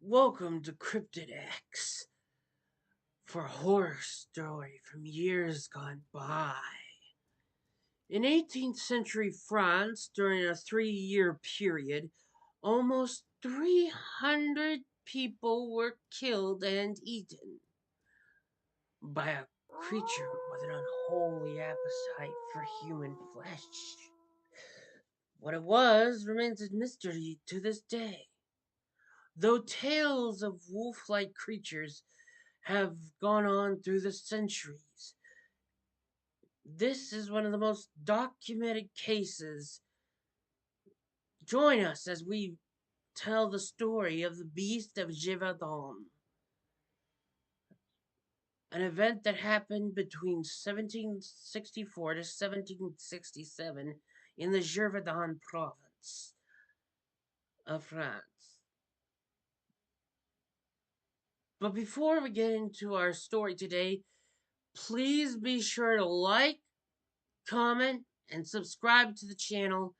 Welcome to Cryptid X for a horror story from years gone by. In 18th century France, during a 3-year period, almost 300 people were killed and eaten by a creature with an unholy appetite for human flesh. What it was remains a mystery to this day. Though tales of wolf-like creatures have gone on through the centuries, this is one of the most documented cases. Join us as we tell the story of the Beast of Gevedon, an event that happened between 1764 to 1767 in the Gevedon province of France. But before we get into our story today, please be sure to like, comment, and subscribe to the channel.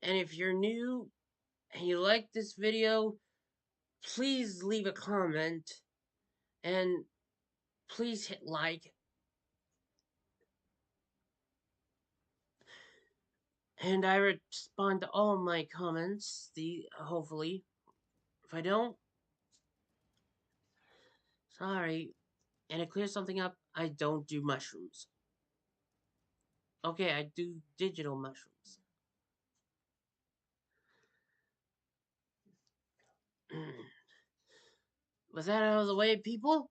And if you're new and you like this video, please leave a comment and please hit like. And I respond to all my comments, hopefully. If I don't, sorry. And to clear something up, I don't do mushrooms. Okay, I do digital mushrooms. With that out of the way, people,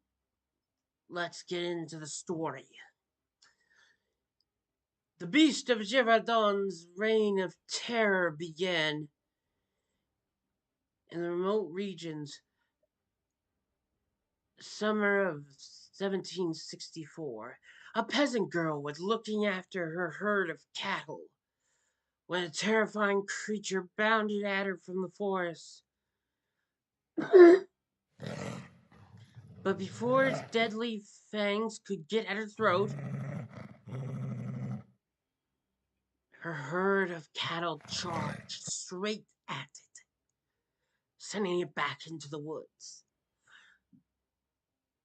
let's get into the story. The Beast of Gevedon's reign of terror began in the remote regions summer of 1764. A peasant girl was looking after her herd of cattle when a terrifying creature bounded at her from the forest. But before its deadly fangs could get at her throat, her herd of cattle charged straight at it, sending it back into the woods.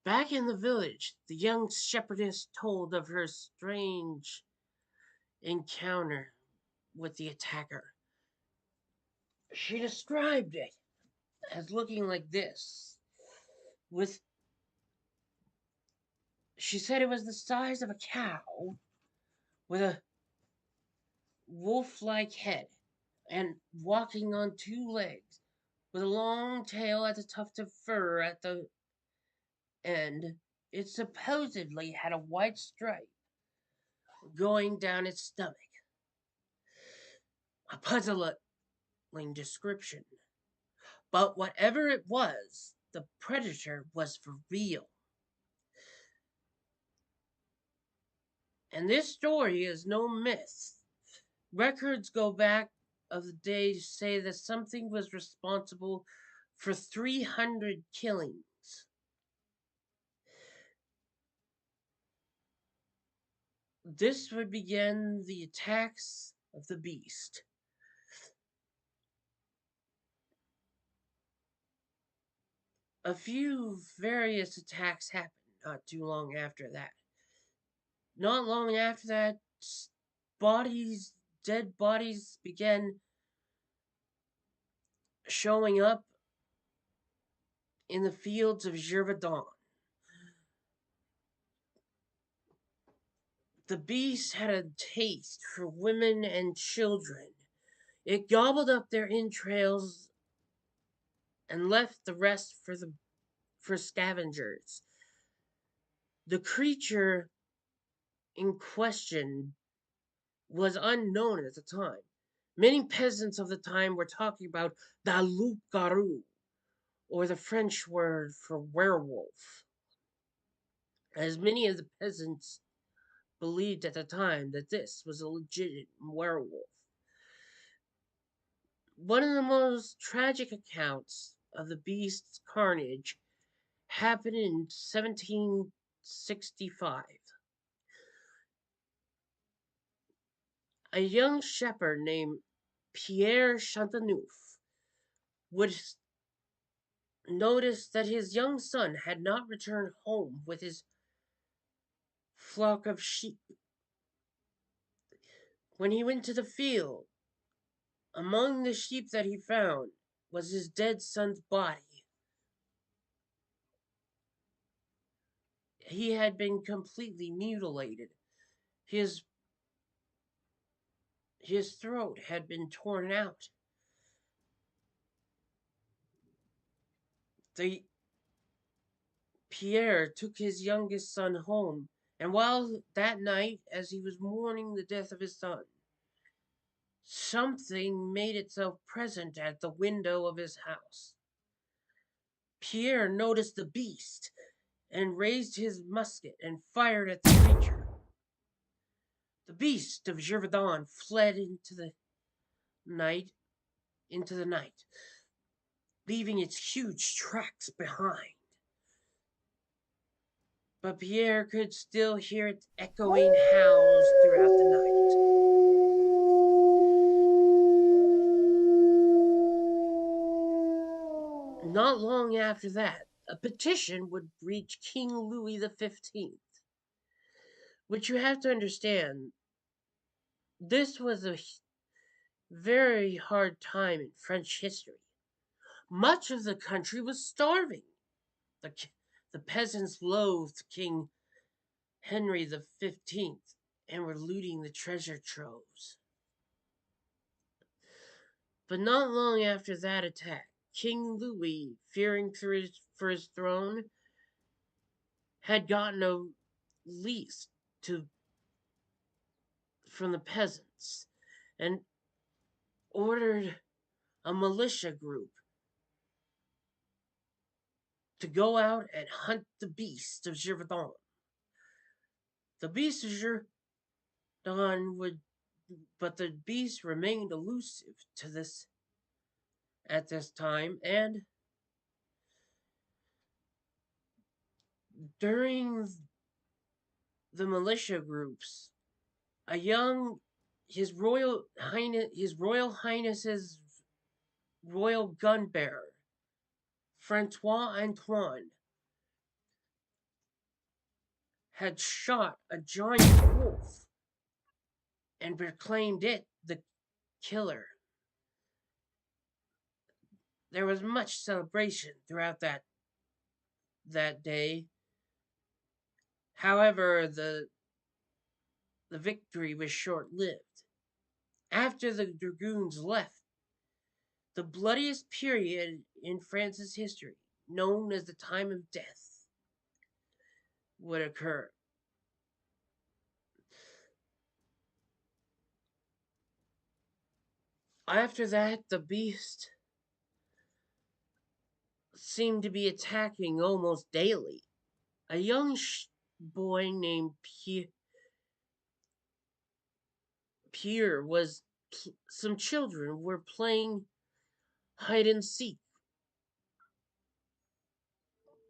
Back in the village, the young shepherdess told of her strange encounter with the attacker. She described it as looking like this. She said it was the size of a cow with a wolf-like head and walking on two legs with a long tail at the tuft of fur at the end. It supposedly had a white stripe going down its stomach. A puzzling description. But whatever it was, the predator was for real. And this story is no myth. Records go back of the day to say that something was responsible for 300 killings. This would begin the attacks of the beast. A few various attacks happened not too long after that. Not long after that, dead bodies began showing up in the fields of Gevedon. The beast had a taste for women and children. It gobbled up their entrails and left the rest for scavengers. The creature in question was unknown at the time. Many peasants of the time were talking about the loup-garou, or the French word for werewolf, as many of the peasants believed at the time that this was a legitimate werewolf. One of the most tragic accounts of the beast's carnage happened in 1765. A young shepherd named Pierre Chanteneuf would noticed that his young son had not returned home with his flock of sheep. When he went to the field, among the sheep that he found was his dead son's body. He had been completely mutilated. His his throat had been torn out. The Pierre took his youngest son home, and while that night, as he was mourning the death of his son, something made itself present at the window of his house. Pierre noticed the beast and raised his musket and fired at the creature. The beast of Gevedon fled night into the night, leaving its huge tracks behind. But Pierre could still hear its echoing howls throughout the night. Not long after that, a petition would reach King Louis XV, which you have to understand, this was a very hard time in French history. Much of the country was starving. The, the peasants loathed King Henry XV and were looting the treasure troves. But not long after that attack, King Louis, fearing for his throne, had gotten a lease to from the peasants and ordered a militia group to go out and hunt the beast of Gevedon. The beast of Gevedon would, but the beast remained elusive to this at this time, and during the militia groups, a young his royal highness's royal gun bearer, Francois Antoine, had shot a giant wolf and proclaimed it the killer. There was much celebration throughout that day. However, the victory was short-lived. After the dragoons left, the bloodiest period in France's history, known as the Time of Death, would occur. After that, the beast seemed to be attacking almost daily. A young boy named Pierre was. Some children were playing hide and seek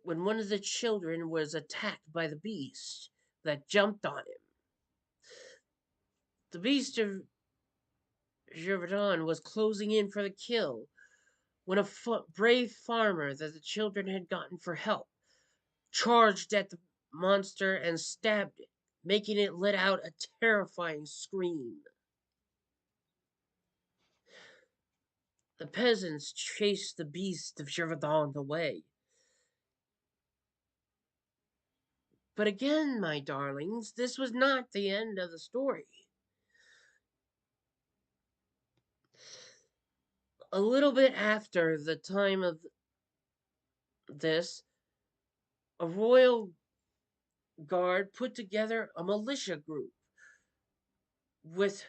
when one of the children was attacked by the beast that jumped on him. The beast of Gevedon was closing in for the kill when a brave farmer that the children had gotten for help charged at the monster and stabbed it, making it let out a terrifying scream. The peasants chased the beast of Gevedon away. But again, my darlings, this was not the end of the story. A little bit after the time of this, a royal guard put together a militia group with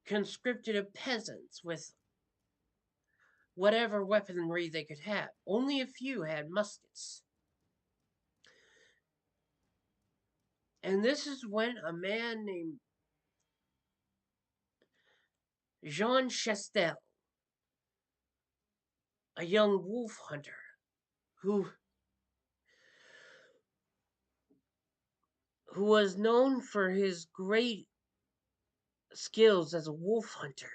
conscripted peasants with whatever weaponry they could have. Only a few had muskets. And this is when a man named Jean Chastel, a young wolf hunter, who was known for his great skills as a wolf hunter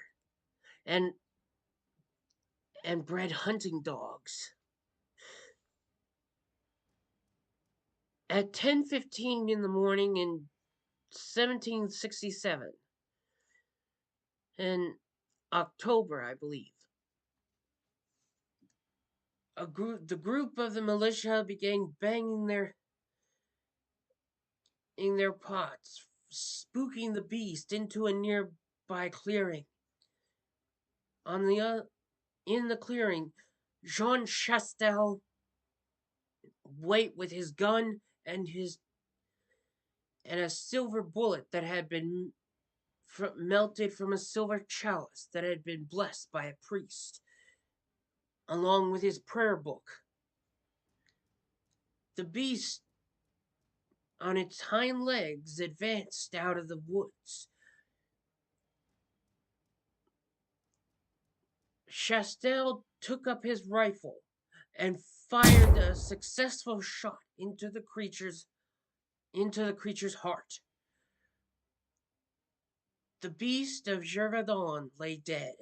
and and bred hunting dogs. At 10:15 in the morning in 1767, in October, I believe, the group of the militia began banging in their pots, spooking the beast into a nearby clearing. In the clearing, Jean Chastel wait with his gun and a silver bullet that had been melted from a silver chalice that had been blessed by a priest, along with his prayer book. The beast, on its hind legs, advanced out of the woods. Chastel took up his rifle and fired a successful shot into the creature's heart. The beast of Gevedon lay dead.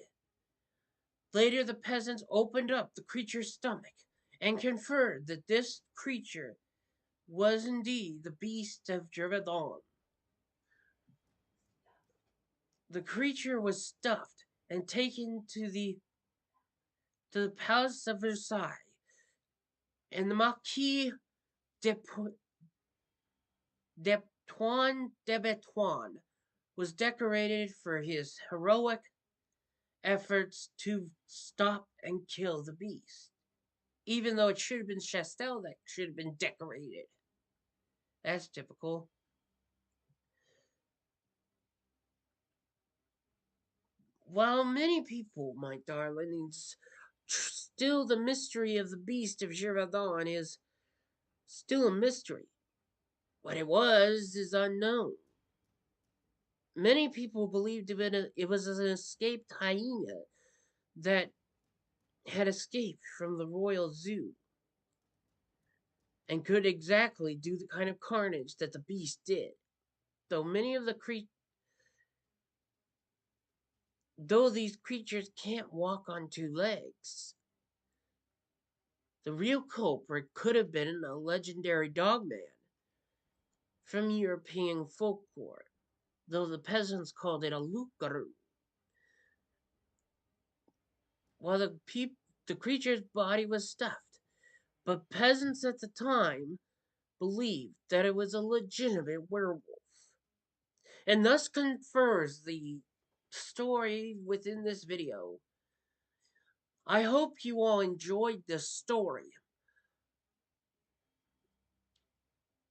Later, the peasants opened up the creature's stomach and confirmed that this creature was indeed the beast of Gevedon. The creature was stuffed and taken to the palace of Versailles, and the Marquis d'Antoine de Betoine was decorated for his heroic efforts to stop and kill the beast, even though it should have been Chastel that should have been decorated. That's typical. While many people, my darlings, still the mystery of the beast of Gévaudan is still a mystery. What it was is unknown. Many people believed it was an escaped hyena that had escaped from the royal zoo and could exactly do the kind of carnage that the beast did. Though many of the though these creatures can't walk on two legs, the real culprit could have been a legendary dogman from European folklore, though the peasants called it a loup-garou. While the creature's body was stuffed, but peasants at the time believed that it was a legitimate werewolf, and thus confers the story within this video. I hope you all enjoyed this story,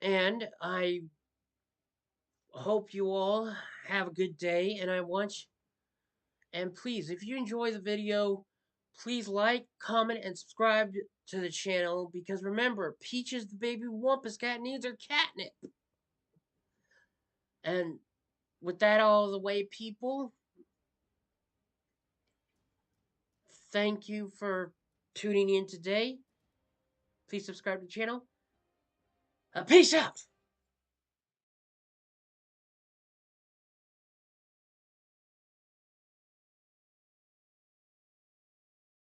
and I hope you all have a good day, and please, if you enjoy the video, please like, comment, and subscribe to the channel, because remember, Peaches the baby Wampus Cat needs her catnip. And with that all the way, people, thank you for tuning in today. Please subscribe to the channel. Peace out!